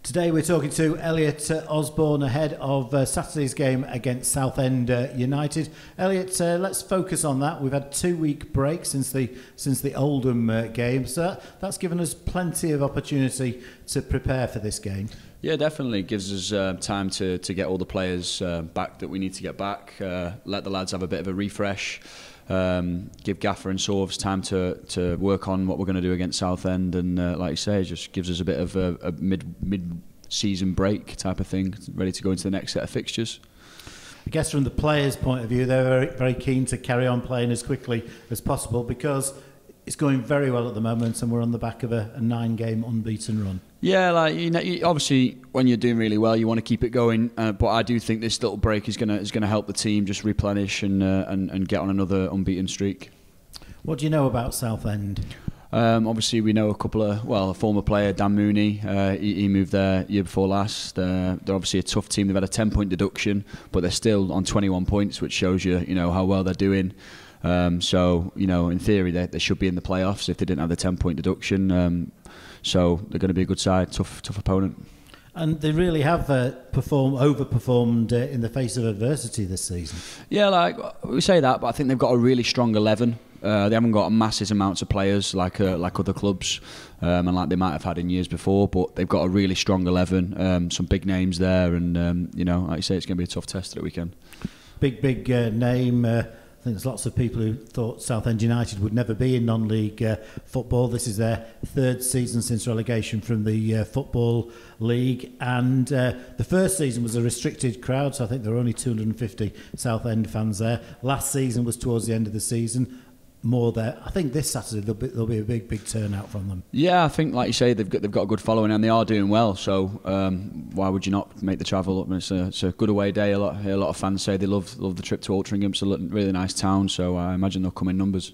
Today we're talking to Elliott Osborne ahead of Saturday's game against Southend United. Elliot, let's focus on that. We've had a 2-week break since the Oldham game, so that's given us plenty of opportunity to prepare for this game. Yeah, definitely. It gives us time to get all the players back that we need to get back, let the lads have a bit of a refresh, give Gaffer and Sorves time to work on what we're going to do against Southend, and like you say, it just gives us a bit of a mid-season break type of thing, ready to go into the next set of fixtures. I guess from the players' point of view, they're very, very keen to carry on playing as quickly as possible because it's going very well at the moment and we're on the back of a 9-game unbeaten run. Yeah, like obviously when you're doing really well, you want to keep it going. But I do think this little break is going to help the team just replenish and get on another unbeaten streak. What do you know about Southend? Obviously, we know a former player, Dan Mooney. He moved there year before last. They're obviously a tough team. They've had a 10-point deduction, but they're still on 21 points, which shows you how well they're doing. So in theory, they should be in the playoffs if they didn't have the 10-point deduction. So they're going to be a good side, tough opponent. And they really have overperformed in the face of adversity this season. Yeah, like we say that, but I think they've got a really strong 11. They haven't got massive amounts of players like other clubs and like they might have had in years before, but they've got a really strong 11, some big names there, and like you say, it's going to be a tough test at the weekend. Big name. I think there's lots of people who thought Southend United would never be in non-league football. This is their 3rd season since relegation from the Football League, and the first season was a restricted crowd, so I think there were only 250 Southend fans there. Last season was towards the end of the season. More there. I think this Saturday there'll be a big turnout from them. Yeah, I think like you say they've got a good following and they are doing well. So why would you not make the travel up? It's a good away day. A lot of fans say they love the trip to Altrincham. It's a really nice town. So I imagine they'll come in numbers.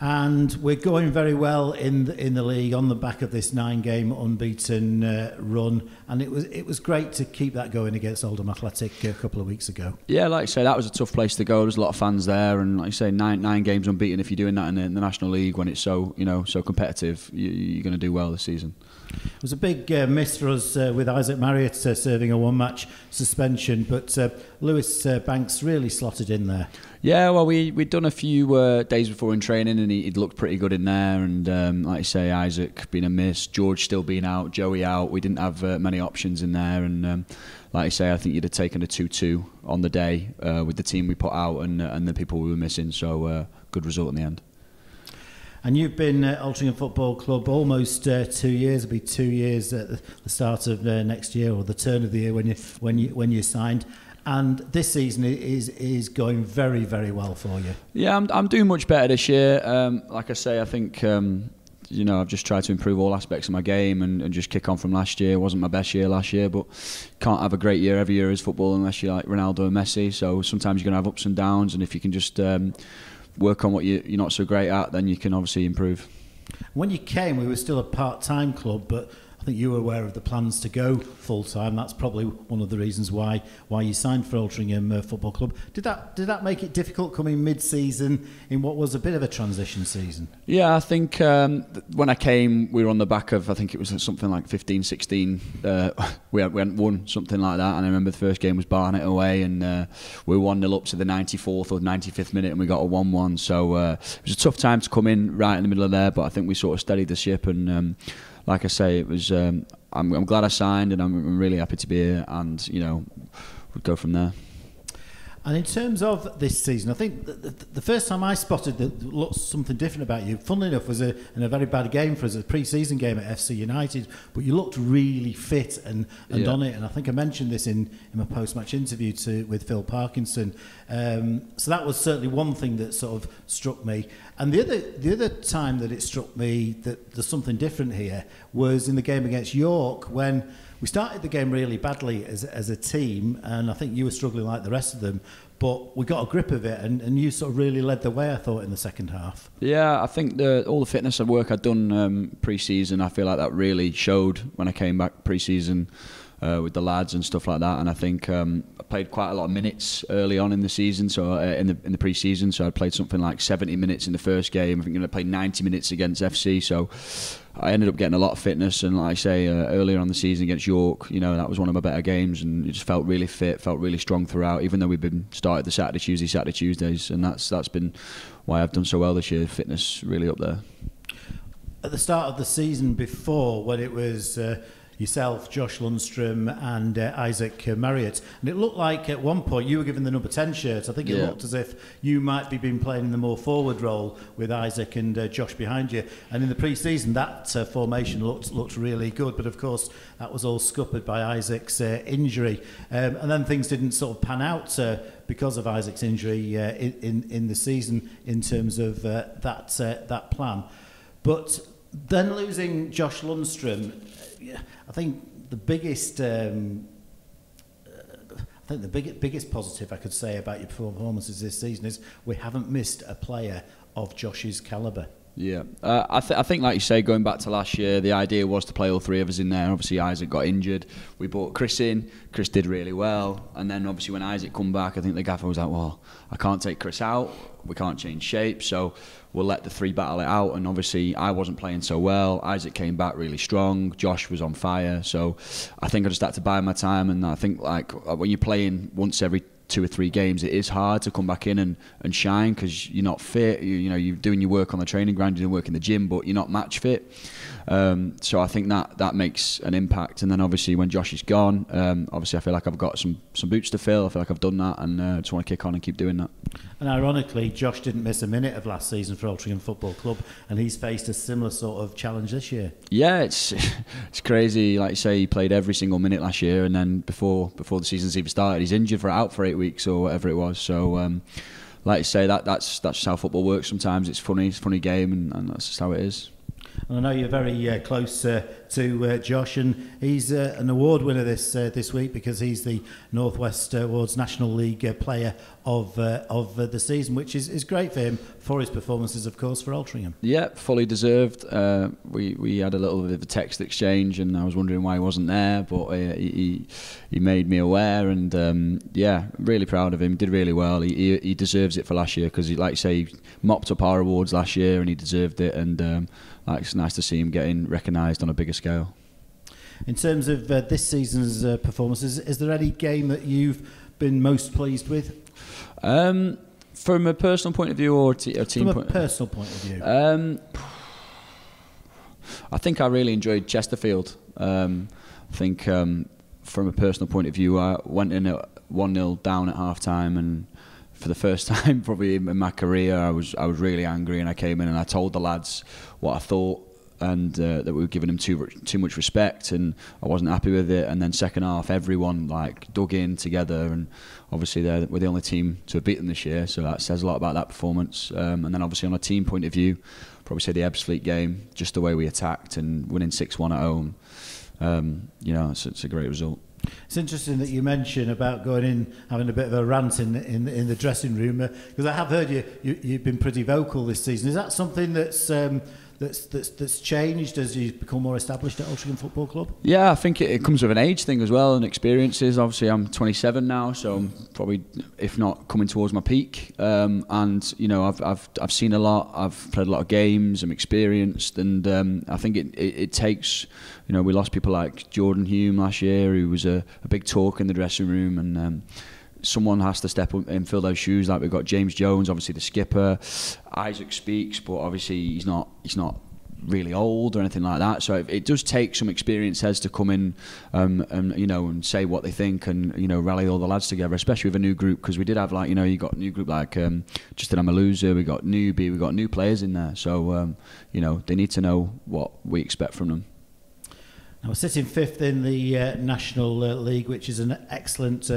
And we're going very well in the league on the back of this 9-game unbeaten run, and it was great to keep that going against Oldham Athletic a couple of weeks ago. Yeah, like I say, that was a tough place to go. There's a lot of fans there, and like I say, nine games unbeaten. If you're doing that in the National League when it's so competitive, you're going to do well this season. It was a big miss for us with Isaac Marriott serving a 1-match suspension, but Lewis Banks really slotted in there. Yeah, well, we'd done a few days before in training, and he'd looked pretty good in there. And like I say, Isaac being a miss, George still being out, Joey out. We didn't have many options in there, and like I say, I think you'd have taken a 2-2 on the day with the team we put out and the people we were missing. So good result in the end. And you've been at Altrincham Football Club almost 2 years. It'll be 2 years at the start of next year, or the turn of the year when you signed. And this season is going very, very well for you. Yeah, I'm doing much better this year. Like I say, I think I've just tried to improve all aspects of my game and just kick on from last year. It wasn't my best year last year, but can't have a great year every year as football unless you're like Ronaldo and Messi. So sometimes you're going to have ups and downs, and if you can just work on what you're not so great at, then you can obviously improve. When you came, we were still a part-time club, but I think you were aware of the plans to go full-time. That's probably one of the reasons why you signed for Altrincham Football Club. Did that make it difficult coming mid-season in what was a bit of a transition season? Yeah, I think when I came, we were on the back of, I think it was something like 15, 16. We hadn't won, something like that. And I remember the first game was Barnet away, and we were 1-0 up to the 94th or 95th minute, and we got a 1-1. So it was a tough time to come in right in the middle of there, but I think we sort of steadied the ship, and like I say, it was. I'm glad I signed, and I'm really happy to be here, and we'll go from there. And in terms of this season, I think the first time I spotted that looked something different about you, funnily enough, was in a very bad game for us, a pre-season game at FC United, but you looked really fit and on it. And I think I mentioned this in my post-match interview with Phil Parkinson. So that was certainly one thing that sort of struck me. And the other time that it struck me that there's something different here was in the game against York, when we started the game really badly as a team, and I think you were struggling like the rest of them, but we got a grip of it, and you sort of really led the way, I thought, in the second half. Yeah, I think all the fitness work I'd done pre-season, I feel like that really showed when I came back pre-season. with the lads and stuff like that. And I think I played quite a lot of minutes early on in the season, so in the pre-season. So I played something like 70 minutes in the first game. I think I played 90 minutes against FC. So I ended up getting a lot of fitness, and like I say, earlier on the season against York, that was one of my better games, and it just felt really fit, felt really strong throughout, even though we've been started the Saturday Tuesdays, and that's been why I've done so well this year. Fitness really up there. At the start of the season before, when it was yourself, Josh Lundstrom and Isaac Marriott, and it looked like at one point you were given the number 10 shirt. I think it looked as if you might be been playing in the more forward role with Isaac and Josh behind you, and in the pre-season that formation looked really good, but of course that was all scuppered by Isaac's injury, and then things didn't sort of pan out because of Isaac's injury in the season in terms of that plan. But then losing Josh Lundstrom, I think the biggest biggest positive I could say about your performances this season is we haven't missed a player of Josh's calibre. Yeah, I think, like you say, going back to last year, the idea was to play all three of us in there. Obviously, Isaac got injured. We brought Chris in. Chris did really well. And then, obviously, when Isaac come back, I think the gaffer was like, well, I can't take Chris out. We can't change shape. So we'll let the three battle it out. And, obviously, I wasn't playing so well. Isaac came back really strong. Josh was on fire. So I think I just had to bide my time. And I think, like, when you're playing once every 2 or 3 games, it is hard to come back in and shine because you're not fit. You're doing your work on the training ground, you're doing work in the gym, but you're not match fit. So I think that makes an impact. And then obviously when Josh is gone, obviously I feel like I've got some boots to fill. I feel like I've done that, and I just want to kick on and keep doing that. And ironically, Josh didn't miss a minute of last season for Altrincham Football Club, and he's faced a similar sort of challenge this year. Yeah, it's crazy. Like you say, he played every single minute last year, and then before the season's even started, he's injured out for 8 weeks or whatever it was. So, like you say, that's just how football works. Sometimes it's a funny game, and that's just how it is. And I know you're very close to Josh, and he's an award winner this week because he's the North West Awards National League Player of the season, which is great for him for his performances, of course, for Altrincham. Yeah, fully deserved. We had a little bit of a text exchange, and I was wondering why he wasn't there, but he made me aware, and really proud of him. Did really well. He deserves it for last year because, like you say, he mopped up our awards last year, and he deserved it. And it's nice to see him getting recognised on a bigger scale. In terms of this season's performances, is there any game that you've been most pleased with? From a personal point of view or a team point? From a personal point of view. I think I really enjoyed Chesterfield. I think from a personal point of view, I went in at 1-0 down at half-time, and for the first time probably in my career, I was really angry, and I came in and I told the lads what I thought, and that we were giving him too much respect, and I wasn't happy with it. And then second half, everyone dug in together, and obviously we're the only team to have beaten this year, so that says a lot about that performance. And then obviously on a team point of view, probably say the Ebbsfleet game, just the way we attacked and winning 6-1 at home. It's a great result. It's interesting that you mention about going in, having a bit of a rant in the dressing room, because I have heard you've been pretty vocal this season. Is that something that's changed as you become more established at Altrincham Football Club? Yeah, I think it comes with an age thing as well and experiences. Obviously, I'm 27 now, so I'm probably, if not coming towards my peak. And I've seen a lot. I've played a lot of games. I'm experienced, and I think it takes. We lost people like Jordan Hume last year, who was a big talk in the dressing room, and someone has to step up and fill those shoes. Like we've got James Jones, obviously the skipper. Isaac speaks, but obviously he's not really old or anything like that. So it does take some experienced heads to come in and say what they think, and rally all the lads together, especially with a new group, because we did have you got a new group like Justin Amaluza, we got Newbie, we got new players in there. So they need to know what we expect from them. Now we're sitting 5th in the National League, which is an excellent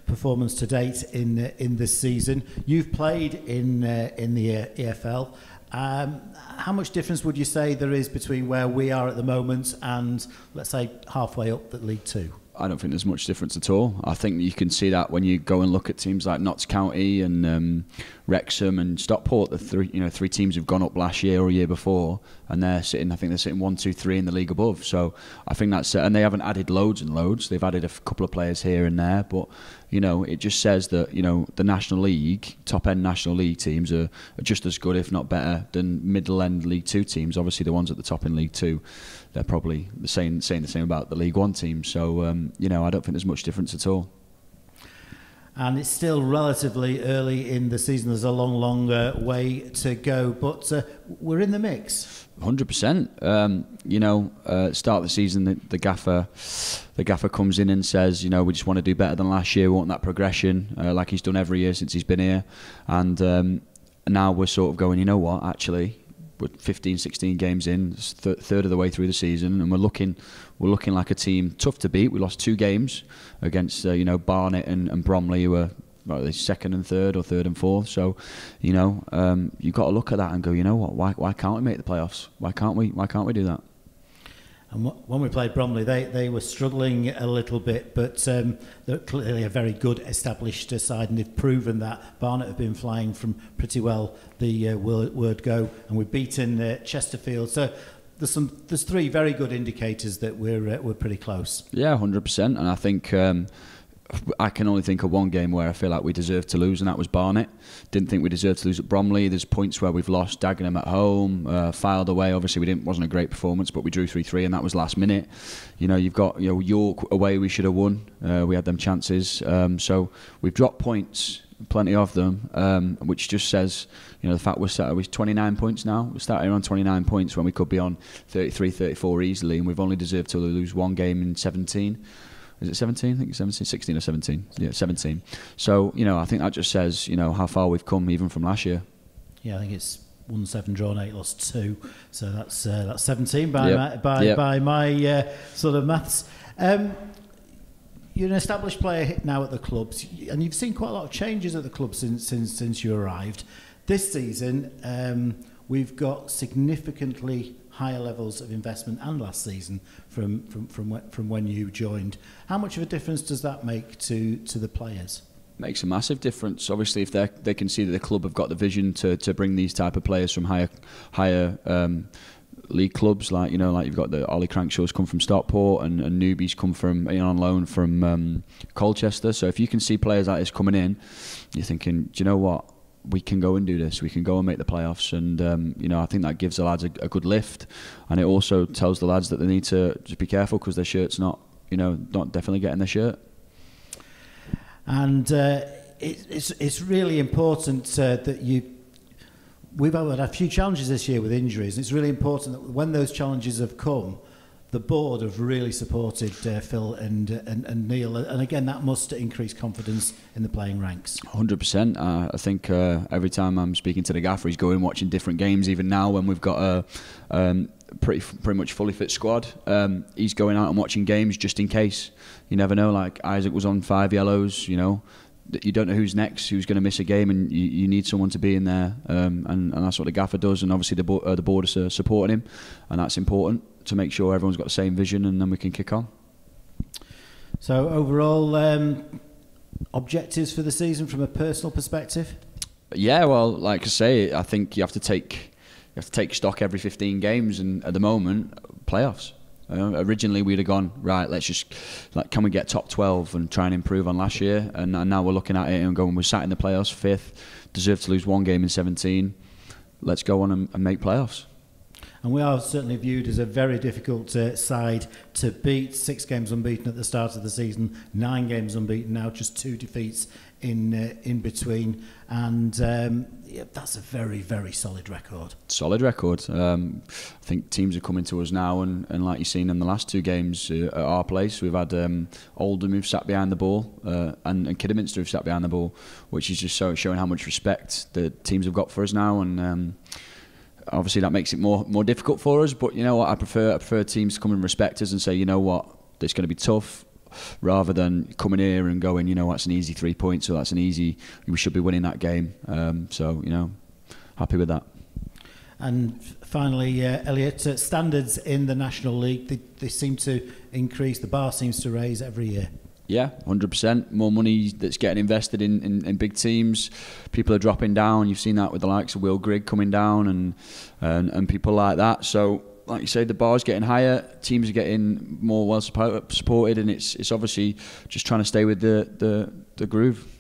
performance to date in this season. You've played in the EFL. How much difference would you say there is between where we are at the moment and, let's say, halfway up at League 2? I don't think there's much difference at all. I think you can see that when you go and look at teams like Notts County and Wrexham and Stockport, the three teams who've gone up last year or year before, and they're sitting 1, 2, 3 in the league above. So I think that's, and they haven't added loads and loads. They've added a couple of players here and there, but it just says that the National League, top end National League teams are just as good, if not better, than middle end League Two teams. Obviously, the ones at the top in League Two, they're probably saying the same about the League One teams. So I don't think there's much difference at all. And it's still relatively early in the season. There's a long way to go, but we're in the mix. 100%. Start of the season, the gaffer comes in and says, we just want to do better than last year. We want that progression, like he's done every year since he's been here. And now we're sort of going, actually, we're 15, 16 games in, third of the way through the season, and we're looking like a team tough to beat. We lost 2 games against Barnet and Bromley, who were second and third or third and fourth. So you've got to look at that and go, why can't we make the playoffs? Why can't we do that? And when we played Bromley, they were struggling a little bit, but they're clearly a very good established side, and they've proven that. Barnet have been flying from pretty well the word go, and we've beaten Chesterfield. So there's 3 very good indicators that we're pretty close. Yeah, 100%. And I think I can only think of one game where I feel like we deserved to lose, and that was Barnet. Didn't think we deserved to lose at Bromley. There's points where we've lost. Dagenham at home, filed away. Obviously, wasn't a great performance, but we drew 3-3, and that was last minute. You've got York away. We should have won. We had them chances. So we've dropped points, plenty of them, which just says, the fact we're 29 points now. We're starting on 29 points when we could be on 33, 34 easily, and we've only deserved to lose 1 game in 17. Is it 17? I think it's 17, 16 or 17. Yeah, 17. So, I think that just says, how far we've come even from last year. Yeah, I think it's 1, 7, drawn 8, lost 2. So that's 17 by my sort of maths. You're an established player now at the club, and you've seen quite a lot of changes at the club since you arrived. This season, we've got significantly higher levels of investment, and last season from when you joined. How much of a difference does that make to the players? Makes a massive difference. Obviously, if they can see that the club have got the vision to bring these type of players from higher league clubs, like you've got the Ollie Crankshaws come from Stockport, and newbies come from on loan from Colchester. So if you can see players like this coming in, you're thinking, do you know what? We can go and do this. We can go and make the playoffs, and I think that gives the lads a good lift, and it also tells the lads that they need to just be careful because their shirt's not definitely getting their shirt. And it's really important that we've had a few challenges this year with injuries. It's really important that when those challenges have come, the board have really supported Phil and Neil, and again that must increase confidence in the playing ranks. 100%. I think every time I'm speaking to the gaffer, he's going watching different games. Even now, when we've got a pretty much fully fit squad, he's going out and watching games just in case. You never know. Like Isaac was on 5 yellows. You don't know who's next, who's going to miss a game, and you need someone to be in there, and that's what the gaffer does. And obviously the board is supporting him, and that's important to make sure everyone's got the same vision, and then we can kick on. So overall, objectives for the season from a personal perspective? Yeah, well, like I say, I think you have to take stock every 15 games, and at the moment, playoffs. Originally we'd have gone, right, let's just, can we get top 12 and try and improve on last year, and now we're looking at it and going, we're sat in the playoffs, 5th, deserve to lose 1 game in 17, let's go on and make playoffs. And we are certainly viewed as a very difficult side to beat. 6 games unbeaten at the start of the season, 9 games unbeaten now, just 2 defeats in between, and that's a very, very solid record. Solid record. I think teams are coming to us now, and like you've seen in the last 2 games at our place, we've had Oldham who've sat behind the ball, and Kidderminster who've sat behind the ball, which is just showing how much respect the teams have got for us now, and obviously that makes it more difficult for us. But you know what, I prefer teams to come and respect us and say, you know what, it's going to be tough, rather than coming here and going, you know, that's an easy 3 points, so we should be winning that game. So happy with that. And finally, Elliot, standards in the National League, they seem to increase, the bar seems to raise every year. Yeah, 100%. More money that's getting invested in big teams. People are dropping down. You've seen that with the likes of Will Grigg coming down and people like that. So, like you say, the bar's getting higher. Teams are getting more well supported, and it's obviously just trying to stay with the groove.